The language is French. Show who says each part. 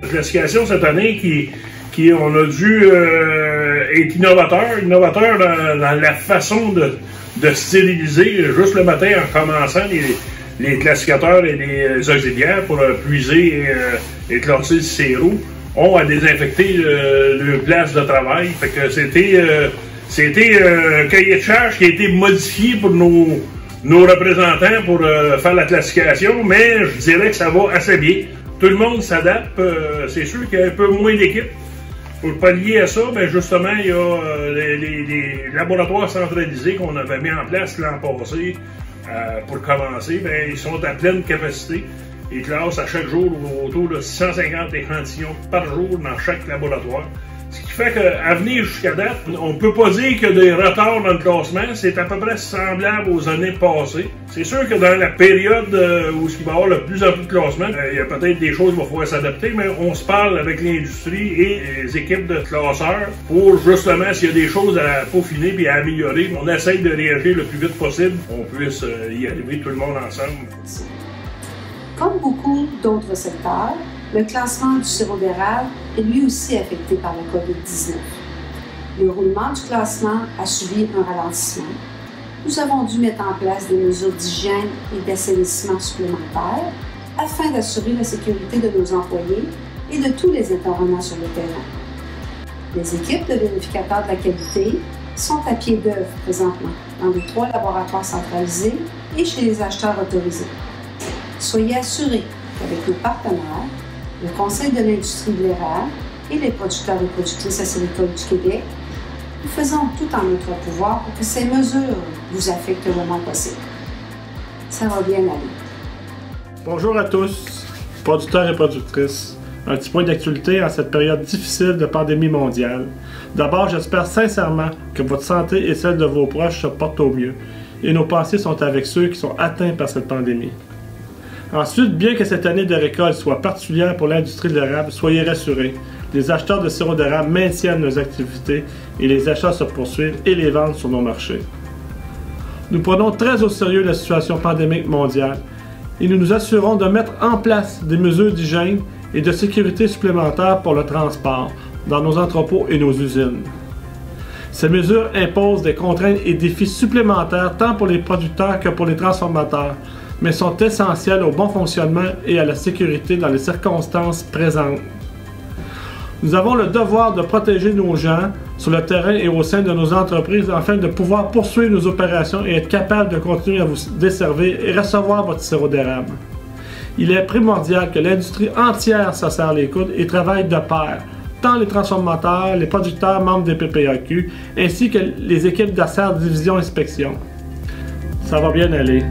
Speaker 1: La classification cette année qui on a dû être innovateur dans la façon de stériliser juste le matin en commençant les classificateurs et les auxiliaires pour puiser et classer le sirop ont à désinfecter leur place de travail. Fait que c'était un cahier de charge qui a été modifié pour nos représentants pour faire la classification, mais je dirais que ça va assez bien. Tout le monde s'adapte. C'est sûr qu'il y a un peu moins d'équipes. Pour pallier à ça, ben justement, il y a les laboratoires centralisés qu'on avait mis en place l'an passé pour commencer. Ben, ils sont à pleine capacité. Ils classent à chaque jour autour de 650 échantillons par jour dans chaque laboratoire. Ce qui fait qu'à venir jusqu'à date, on ne peut pas dire qu'il y a des retards dans le classement. C'est à peu près semblable aux années passées. C'est sûr que dans la période où il va y avoir le plus en plus de classement, il y a peut-être des choses qu'il va falloir s'adapter, mais on se parle avec l'industrie et les équipes de classeurs pour justement, s'il y a des choses à peaufiner et à améliorer, on essaye de réagir le plus vite possible, qu'on puisse y arriver tout le monde ensemble.
Speaker 2: Comme beaucoup d'autres secteurs, le classement du sirop d'érable est lui aussi affecté par la COVID-19. Le roulement du classement a subi un ralentissement. Nous avons dû mettre en place des mesures d'hygiène et d'assainissement supplémentaires afin d'assurer la sécurité de nos employés et de tous les intervenants sur le terrain. Les équipes de vérificateurs de la qualité sont à pied d'œuvre présentement dans les 3 laboratoires centralisés et chez les acheteurs autorisés. Soyez assurés qu'avec nos partenaires, le Conseil de l'industrie de l'érable et les producteurs et productrices acéricoles du Québec, nous faisons tout en notre pouvoir pour que ces mesures vous affectent le moins possible. Ça va bien aller.
Speaker 3: Bonjour à tous, producteurs et productrices. Un petit point d'actualité en cette période difficile de pandémie mondiale. D'abord, j'espère sincèrement que votre santé et celle de vos proches se portent au mieux, et nos pensées sont avec ceux qui sont atteints par cette pandémie. Ensuite, bien que cette année de récolte soit particulière pour l'industrie de l'érable, soyez rassurés. Les acheteurs de sirop d'érable maintiennent nos activités et les achats se poursuivent et les ventes sur nos marchés. Nous prenons très au sérieux la situation pandémique mondiale et nous nous assurons de mettre en place des mesures d'hygiène et de sécurité supplémentaires pour le transport dans nos entrepôts et nos usines. Ces mesures imposent des contraintes et défis supplémentaires tant pour les producteurs que pour les transformateurs, mais sont essentielles au bon fonctionnement et à la sécurité dans les circonstances présentes. Nous avons le devoir de protéger nos gens sur le terrain et au sein de nos entreprises afin de pouvoir poursuivre nos opérations et être capables de continuer à vous desservir et recevoir votre sirop d'érable. Il est primordial que l'industrie entière se serre les coudes et travaille de pair, tant les transformateurs, les producteurs membres des PPAQ, ainsi que les équipes d'ACER Division Inspection. Ça va bien aller.